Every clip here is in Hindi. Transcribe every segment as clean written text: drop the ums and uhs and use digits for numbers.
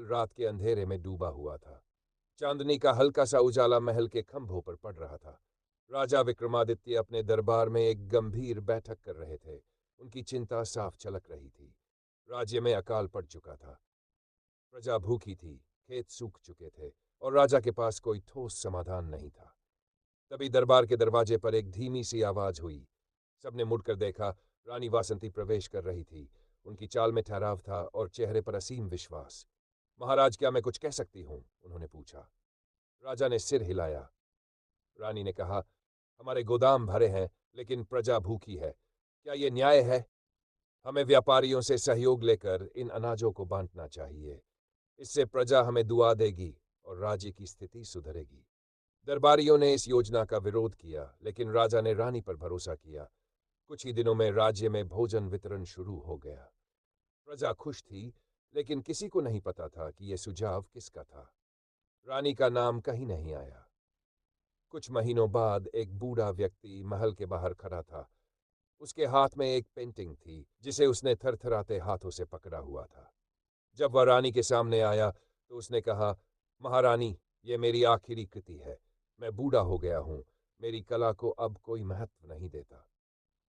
रात के अंधेरे में डूबा हुआ था। चांदनी का हल्का सा उजाला महल के खंभों पर पड़ रहा था। राजा विक्रमादित्य अपने दरबार में एक गंभीर बैठक कर रहे थे। उनकी चिंता साफ झलक रही थी। राज्य में अकाल पड़ चुका था। प्रजा भूखी थी, खेत सूख चुके थे और राजा के पास कोई ठोस समाधान नहीं था। तभी दरबार के दरवाजे पर एक धीमी सी आवाज हुई। सबने मुड़कर देखा। रानी वासंती प्रवेश कर रही थी। उनकी चाल में ठहराव था और चेहरे पर असीम विश्वास। महाराज, क्या मैं कुछ कह सकती हूँ? उन्होंने पूछा। राजा ने सिर हिलाया। रानी ने कहा, हमारे गोदाम भरे हैं, लेकिन प्रजा भूखी है। क्या ये न्याय है? हमें व्यापारियों से सहयोग लेकर इन अनाजों को बांटना चाहिए। इससे प्रजा हमें दुआ देगी और राज्य की स्थिति सुधरेगी। दरबारियों ने इस योजना का विरोध किया, लेकिन राजा ने रानी पर भरोसा किया। कुछ ही दिनों में राज्य में भोजन वितरण शुरू हो गया। प्रजा खुश थी, लेकिन किसी को नहीं पता था कि यह सुझाव किसका था। रानी का नाम कहीं नहीं आया। कुछ महीनों बाद एक बूढ़ा व्यक्ति महल के बाहर खड़ा था। उसके हाथ में एक पेंटिंग थी, जिसे उसने थरथराते हाथों से पकड़ा हुआ था। जब वह रानी के सामने आया तो उसने कहा, महारानी, ये मेरी आखिरी कृति है। मैं बूढ़ा हो गया हूँ। मेरी कला को अब कोई महत्व नहीं देता।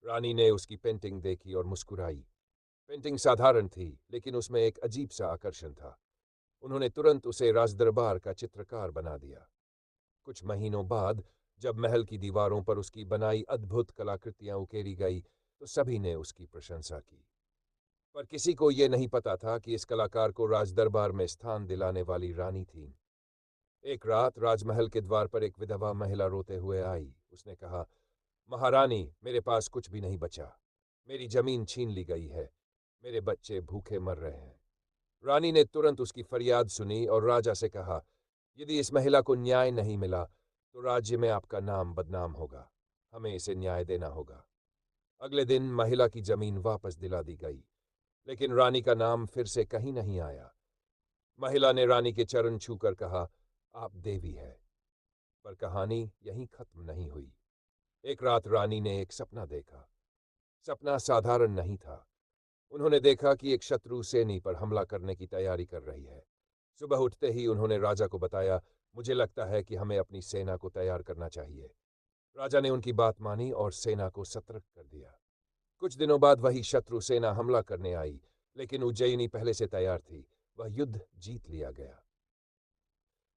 रानी ने उसकी पेंटिंग देखी और मुस्कुराई। पेंटिंग साधारण थी, लेकिन उसमें एक अजीब सा आकर्षण था। उन्होंने तुरंत उसे राजदरबार का चित्रकार बना दिया। कुछ महीनों बाद जब महल की दीवारों पर उसकी बनाई अद्भुत कलाकृतियां उकेरी गई तो सभी ने उसकी प्रशंसा की। पर किसी को ये नहीं पता था कि इस कलाकार को राजदरबार में स्थान दिलाने वाली रानी थी। एक रात राजमहल के द्वार पर एक विधवा महिला रोते हुए आई। उसने कहा, महारानी, मेरे पास कुछ भी नहीं बचा। मेरी जमीन छीन ली गई है। मेरे बच्चे भूखे मर रहे हैं। रानी ने तुरंत उसकी फरियाद सुनी और राजा से कहा, यदि इस महिला को न्याय नहीं मिला तो राज्य में आपका नाम बदनाम होगा। हमें इसे न्याय देना होगा। अगले दिन महिला की जमीन वापस दिला दी गई, लेकिन रानी का नाम फिर से कहीं नहीं आया। महिला ने रानी के चरण छूकर कहा, आप देवी है। पर कहानी यहीं खत्म नहीं हुई। एक रात रानी ने एक सपना देखा। सपना साधारण नहीं था। उन्होंने देखा कि एक शत्रु सेनी पर हमला करने की तैयारी कर रही है। सुबह उठते ही उन्होंने राजा को बताया, मुझे लगता है कि हमें अपनी सेना को तैयार करना चाहिए। राजा ने उनकी बात मानी और सेना को सतर्क कर दिया। कुछ दिनों बाद वही शत्रु सेना हमला करने आई, लेकिन उज्जयिनी पहले से तैयार थी। वह युद्ध जीत लिया गया।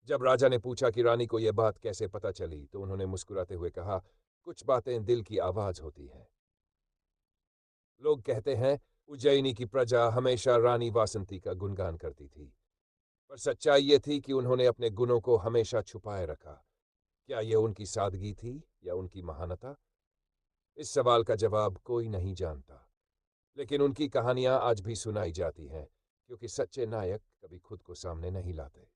जब राजा ने पूछा कि रानी को यह बात कैसे पता चली, तो उन्होंने मुस्कुराते हुए कहा, कुछ बातें दिल की आवाज होती हैं। लोग कहते हैं उज्जयिनी की प्रजा हमेशा रानी वासंती का गुणगान करती थी, पर सच्चाई ये थी कि उन्होंने अपने गुणों को हमेशा छुपाए रखा। क्या यह उनकी सादगी थी या उनकी महानता? इस सवाल का जवाब कोई नहीं जानता, लेकिन उनकी कहानियां आज भी सुनाई जाती हैं, क्योंकि सच्चे नायक कभी खुद को सामने नहीं लाते।